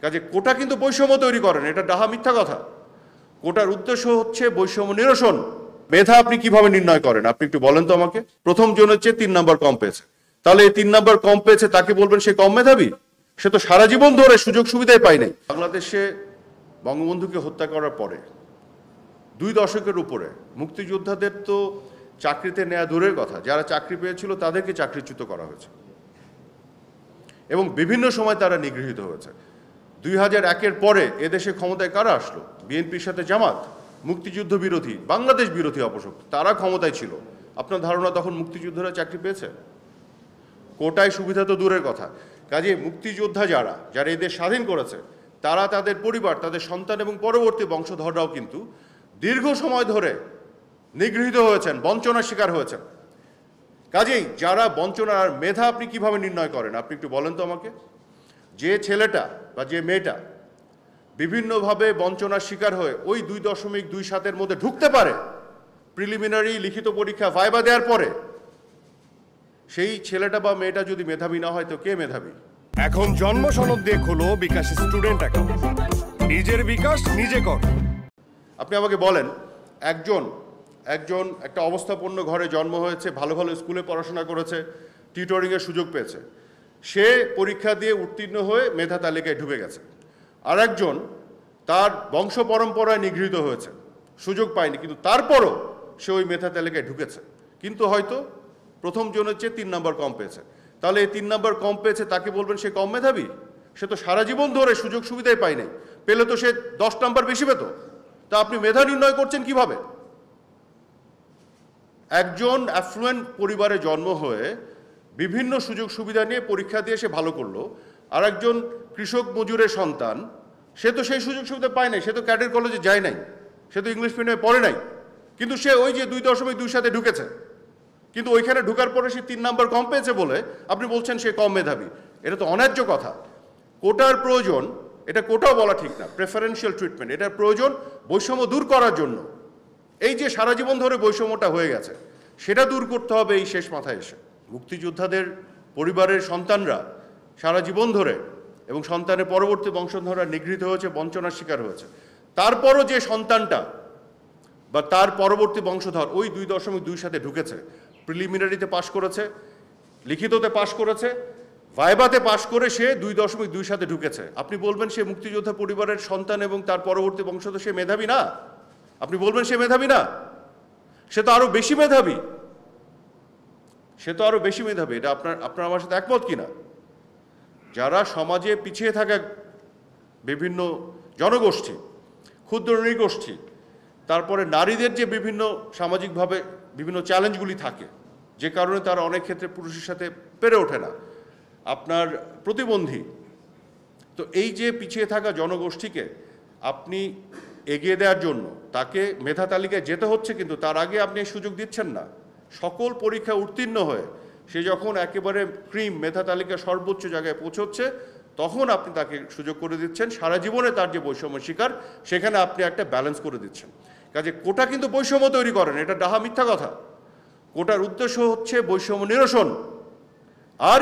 কাজে কোটা কিন্তু বৈষম্য তৈরি করেন, এটা ডাহা মিথ্যা কথা। কোটার উদ্দেশ্য হচ্ছে বৈষম্য নিরসন। মেধা আপনি কিভাবে নির্ণয় করেন আপনি একটু বলেন তো আমাকে। প্রথম জনের চেয়ে 3 নাম্বার কম পেয়েছে, তাহলে এই 3 নাম্বার কম পেয়েছে তাকে বলবেন সে কম মেধাবী? সে তো সারা জীবন ধরে সুযোগ সুবিধাই পায় নাই। বাংলাদেশে বঙ্গবন্ধুকে হত্যা করার পরে 2 দশকের উপরে মুক্তিযোদ্ধাদের তো চাকরিতে নেওয়া দূরের কথা, যারা চাকরি পেয়েছিল তাদেরকে চাকরিচ্যুত করা হয়েছে এবং বিভিন্ন সময় তারা নিগৃহীত হয়েছে। 2001-এর পরে এদেশে ক্ষমতায় কারা আসলো? বিএনপির সাথে জামাত, মুক্তিযুদ্ধ বিরোধী, বাংলাদেশ বিরোধী অপশক্তি, তারা ক্ষমতায় ছিল। আপনার ধারণা তখন মুক্তিযোদ্ধারা চাকরি পেয়েছে? কোটায় সুবিধা তো দূরের কথা। কাজে মুক্তিযোদ্ধা যারা যারা এদের স্বাধীন করেছে, তারা, তাদের পরিবার, তাদের সন্তান এবং পরবর্তী বংশধররাও কিন্তু দীর্ঘ সময় ধরে নিগৃহীত হয়েছেন, বঞ্চনার শিকার হয়েছেন। কাজেই যারা বঞ্চনার মেধা আপনি কিভাবে নির্ণয় করেন আপনি একটু বলেন তো আমাকে। যে ছেলেটা বা যে মেয়েটা বিভিন্নভাবে বঞ্চনার শিকার হয়ে ওই 2.27 মধ্যে ঢুকতে পারে প্রিলিমিনারি লিখিত পরীক্ষা ভাইবা দেওয়ার পরে, সেই ছেলেটা বা মেয়েটা যদি মেধাবী না হয় তো কে মেধাবী? এখন জন্ম সনদ দিয়ে খোলো বিকাশ স্টুডেন্ট অ্যাকাউন্ট, নিজের বিকাশ নিজে কর। আপনি আমাকে বলেন, একজন একটা অবস্থাপন্ন ঘরে জন্ম হয়েছে, ভালো ভালো স্কুলে পড়াশোনা করেছে, টিউটরিংয়ের সুযোগ পেয়েছে, সে পরীক্ষা দিয়ে উত্তীর্ণ হয়ে মেধা তালিকায় ঢুকে গেছে। আর একজন তার বংশ পরম্পরায় নিগৃহীত হয়েছে, সুযোগ পায়নি, কিন্তু তারপরও সে ওই মেধা তালিকায় ঢুকেছে, কিন্তু হয়তো প্রথম জনের চেয়ে 3 নাম্বার কম পেয়েছে। তাহলে এই 3 নাম্বার কম পেয়েছে তাকে বলবেন সে কম মেধাবী? সে তো সারা জীবন ধরে সুযোগ সুবিধাই পায় নাই, পেলে তো সে 10 নাম্বার বেশি পেত। তা আপনি মেধা নির্ণয় করছেন কিভাবে? একজন অ্যাফ্লুয়েন্ট পরিবারে জন্ম হয়ে বিভিন্ন সুযোগ সুবিধা নিয়ে পরীক্ষা দিয়ে সে ভালো করলো, আর একজন কৃষক মজুরের সন্তান, সে তো সেই সুযোগ সুবিধা পায় নাই, সে তো ক্যাডেট কলেজে যায় নাই, সে তো ইংলিশ মিডিয়ামে পড়ে নাই, কিন্তু সে ওই যে 2.2 সাথে ঢুকেছে, কিন্তু ওইখানে ঢুকার পরে সে 3 নাম্বার কম পেয়েছে বলে আপনি বলছেন সে কম মেধাবী। এটা তো অন্যায্য কথা। কোটার প্রয়োজন, এটা কোটাও বলা ঠিক না, প্রেফারেন্সিয়াল ট্রিটমেন্ট, এটার প্রয়োজন বৈষম্য দূর করার জন্য। এই যে সারা জীবন ধরে বৈষম্যটা হয়ে গেছে, সেটা দূর করতে হবে এই শেষ মাথায় এসে। মুক্তিযোদ্ধাদের পরিবারের সন্তানরা সারা জীবন ধরে এবং সন্তানের পরবর্তী বংশধররা নিগৃহীত হয়েছে, বঞ্চনার শিকার হয়েছে। তারপরও যে সন্তানটা বা তার পরবর্তী বংশধর ওই 2.2 সাথে ঢুকেছে, প্রিলিমিনারিতে পাশ করেছে, লিখিততে পাশ করেছে, ভাইবাতে পাশ করে সে 2.2 সাথে ঢুকেছে, আপনি বলবেন সে মুক্তিযোদ্ধা পরিবারের সন্তান এবং তার পরবর্তী বংশধর সে মেধাবী না? আপনি বলবেন সে মেধাবী না? সে তো আরো বেশি মেধাবী, সে তো আরো বেশি মেধাবী। এটা আপনার আমার সাথে একমত কিনা? যারা সমাজে পিছিয়ে থাকা বিভিন্ন জনগোষ্ঠী, ক্ষুদ্র নৃগোষ্ঠী, তারপরে নারীদের যে বিভিন্ন সামাজিকভাবে বিভিন্ন চ্যালেঞ্জগুলি থাকে, যে কারণে তারা অনেক ক্ষেত্রে পুরুষের সাথে পেরে ওঠে না, আপনার প্রতিবন্ধী, তো এই যে পিছিয়ে থাকা জনগোষ্ঠীকে আপনি এগিয়ে দেওয়ার জন্য তাকে মেধা তালিকায় যেতে হচ্ছে, কিন্তু তার আগে আপনি এই সুযোগ দিচ্ছেন না। সকল পরীক্ষা উত্তীর্ণ হয়ে সে যখন একেবারে ক্রিম মেধা তালিকা সর্বোচ্চ জায়গায় পৌঁছচ্ছে, তখন আপনি তাকে সুযোগ করে দিচ্ছেন। সারা জীবনে তার যে বৈষম্য শিকার, সেখানে আপনি একটা ব্যালেন্স করে দিচ্ছেন। কাজে কোটা কিন্তু বৈষম্য তৈরি করেন, এটা ডাহা মিথ্যা কথা। কোটার উদ্দেশ্য হচ্ছে বৈষম্য নিরসন। আর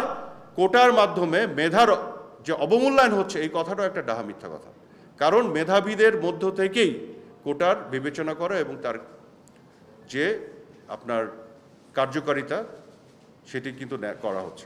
কোটার মাধ্যমে মেধার যে অবমূল্যায়ন হচ্ছে, এই কথাটাও একটা ডাহা মিথ্যা কথা। কারণ মেধাবীদের মধ্য থেকেই কোটার বিবেচনা করা এবং তার যে আপনার কার্যকারিতা, সেটি কিন্তু করা হচ্ছে।